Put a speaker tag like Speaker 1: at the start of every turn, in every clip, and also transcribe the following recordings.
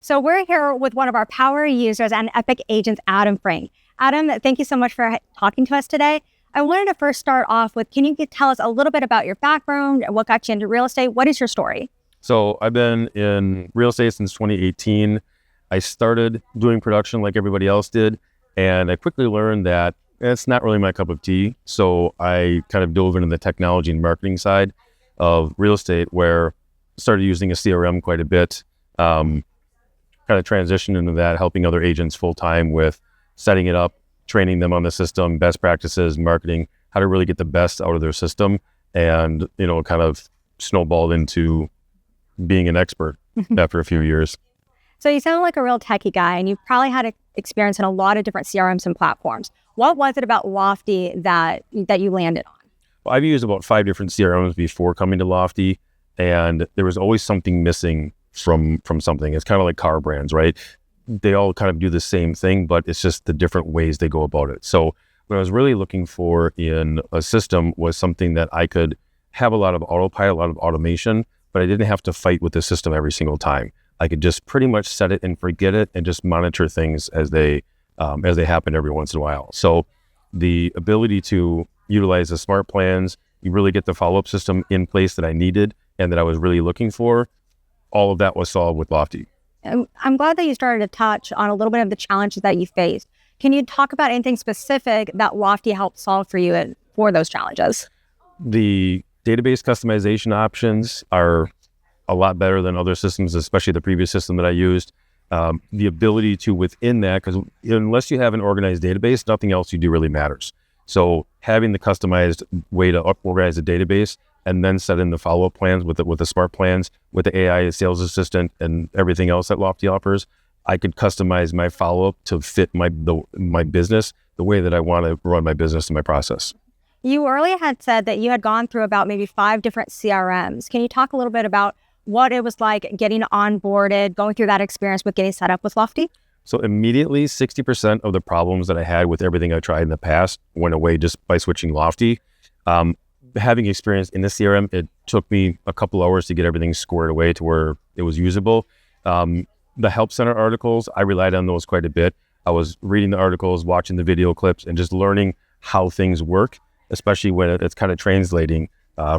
Speaker 1: So we're here with one of our power users and Epqiue agents, Adam Frank. Adam, thank you so much for talking to us today. I wanted to first start off with, can you tell us a little bit about your background, what got you into real estate? What is your story?
Speaker 2: So I've been in real estate since 2018. I started doing production like everybody else did, and I quickly learned that it's not really my cup of tea. So I kind of dove into the technology and marketing side of real estate, where I started using a CRM quite a bit, kind of transitioned into that, helping other agents full-time with setting it up, training them on the system, best practices, marketing, how to really get the best out of their system, and, kind of snowballed into being an expert after a few years.
Speaker 1: So you sound like a real techie guy, and you've probably had experience in a lot of different CRMs and platforms. What was it about Lofty that you landed on?
Speaker 2: Well, I've used about 5 different CRMs before coming to Lofty, and there was always something missing from something. It's kind of like car brands, right? They all kind of do the same thing, but it's just the different ways they go about it. So what I was really looking for in a system was something that I could have a lot of autopilot, a lot of automation, but I didn't have to fight with the system every single time. I could just pretty much set it and forget it and just monitor things as they happen every once in a while. So the ability to utilize the smart plans, you really get the follow-up system in place that I needed and that I was really looking for. All of that was solved with Lofty.
Speaker 1: I'm glad that you started to touch on a little bit of the challenges that you faced. Can you talk about anything specific that Lofty helped solve for you for those challenges?
Speaker 2: The database customization options are a lot better than other systems, especially the previous system that I used. The ability to, within that, because unless you have an organized database, nothing else you do really matters. So having the customized way to organize a database and then set in the follow-up plans with the smart plans, with the AI sales assistant and everything else that Lofty offers, I could customize my follow-up to fit my business the way that I want to run my business and my process.
Speaker 1: You earlier had said that you had gone through about maybe 5 different CRMs. Can you talk a little bit about what it was like getting onboarded, going through that experience with getting set up with Lofty?
Speaker 2: So immediately, 60% of the problems that I had with everything I tried in the past went away just by switching Lofty. Having experience in the CRM, it took me a couple hours to get everything squared away to where it was usable. The Help Center articles, I relied on those quite a bit. I was reading the articles, watching the video clips, and just learning how things work, especially when it's kind of translating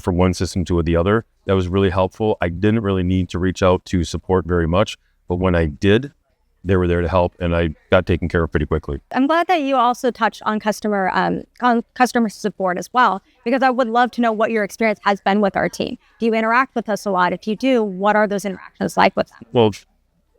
Speaker 2: from one system to the other. That was really helpful. I didn't really need to reach out to support very much, but when I did, they were there to help, and I got taken care of pretty quickly.
Speaker 1: I'm glad that you also touched on customer support as well, because I would love to know what your experience has been with our team. Do you interact with us a lot? If you do, what are those interactions like with them?
Speaker 2: Well,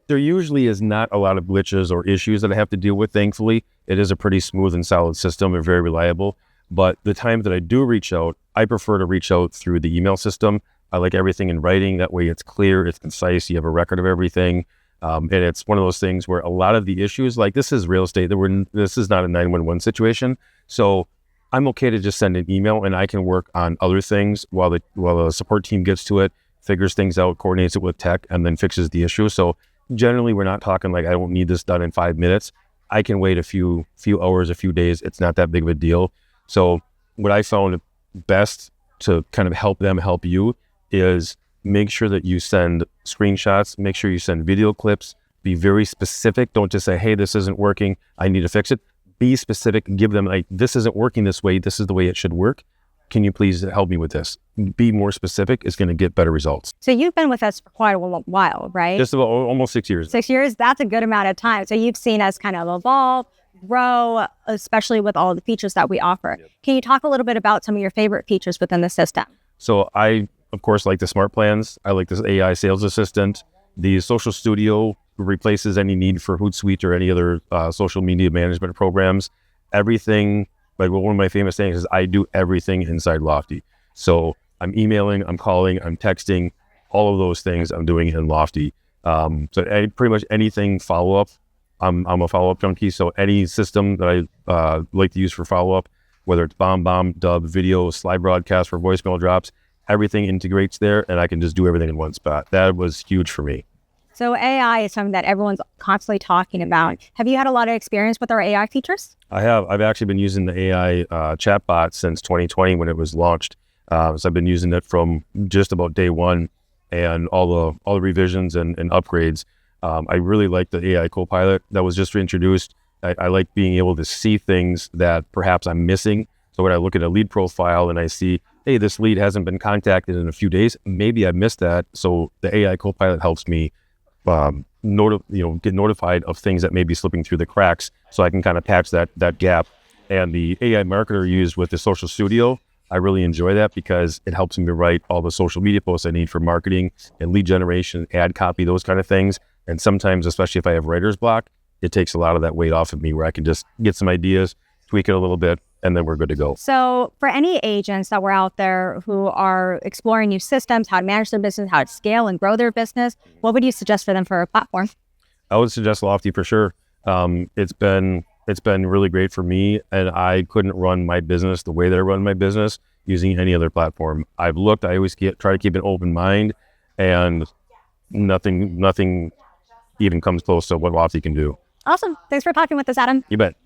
Speaker 2: there usually is not a lot of glitches or issues that I have to deal with, thankfully. It is a pretty smooth and solid system and very reliable. But the time that I do reach out, I prefer to reach out through the email system. I like everything in writing. That way it's clear, it's concise, you have a record of everything. And it's one of those things where a lot of the issues, like this is real estate, this is not a 911 situation. So I'm okay to just send an email and I can work on other things while the support team gets to it, figures things out, coordinates it with tech, and then fixes the issue. So generally we're not talking like I don't need this done in 5 minutes. I can wait a few hours, a few days. It's not that big of a deal. So what I found best to kind of help them help you is make sure that you send screenshots, make sure you send video clips, be very specific. Don't just say, hey, this isn't working, I need to fix it. Be specific, give them like, this isn't working this way, this is the way it should work. Can you please help me with this? Be more specific is going to get better results.
Speaker 1: So you've been with us for quite a while, right?
Speaker 2: Just about almost 6 years.
Speaker 1: 6 years, that's a good amount of time. So you've seen us kind of evolve, grow, especially with all the features that we offer. Yep. Can you talk a little bit about some of your favorite features within the system?
Speaker 2: So I, of course, like the smart plans. I like this AI sales assistant. The social studio replaces any need for Hootsuite or any other social media management programs. Everything, like one of my famous things is I do everything inside Lofty. So I'm emailing, I'm calling, I'm texting, all of those things I'm doing in Lofty. So pretty much anything follow-up, I'm a follow-up junkie. So any system that I like to use for follow-up, whether it's BombBomb, Dub, video, slide broadcast for voicemail drops, everything integrates there and I can just do everything in one spot. That was huge for me.
Speaker 1: So AI is something that everyone's constantly talking about. Have you had a lot of experience with our AI features?
Speaker 2: I have. I've actually been using the AI chatbot since 2020 when it was launched. So I've been using it from just about day one, and all the revisions and upgrades. I really like the AI Copilot that was just introduced. I like being able to see things that perhaps I'm missing. So when I look at a lead profile and I see, hey, this lead hasn't been contacted in a few days, maybe I missed that. So the AI Copilot helps me get notified of things that may be slipping through the cracks, so I can kind of patch that gap. And the AI marketer used with the Social Studio, I really enjoy that because it helps me write all the social media posts I need for marketing and lead generation, ad copy, those kind of things. And sometimes, especially if I have writer's block, it takes a lot of that weight off of me where I can just get some ideas, tweak it a little bit, and then we're good to go.
Speaker 1: So for any agents that were out there who are exploring new systems, how to manage their business, how to scale and grow their business, what would you suggest for them for a platform?
Speaker 2: I would suggest Lofty for sure. It's been really great for me, and I couldn't run my business the way that I run my business using any other platform. I've looked, I always try to keep an open mind, and nothing even comes close to what Lofty can do.
Speaker 1: Awesome. Thanks for talking with us, Adam.
Speaker 2: You bet.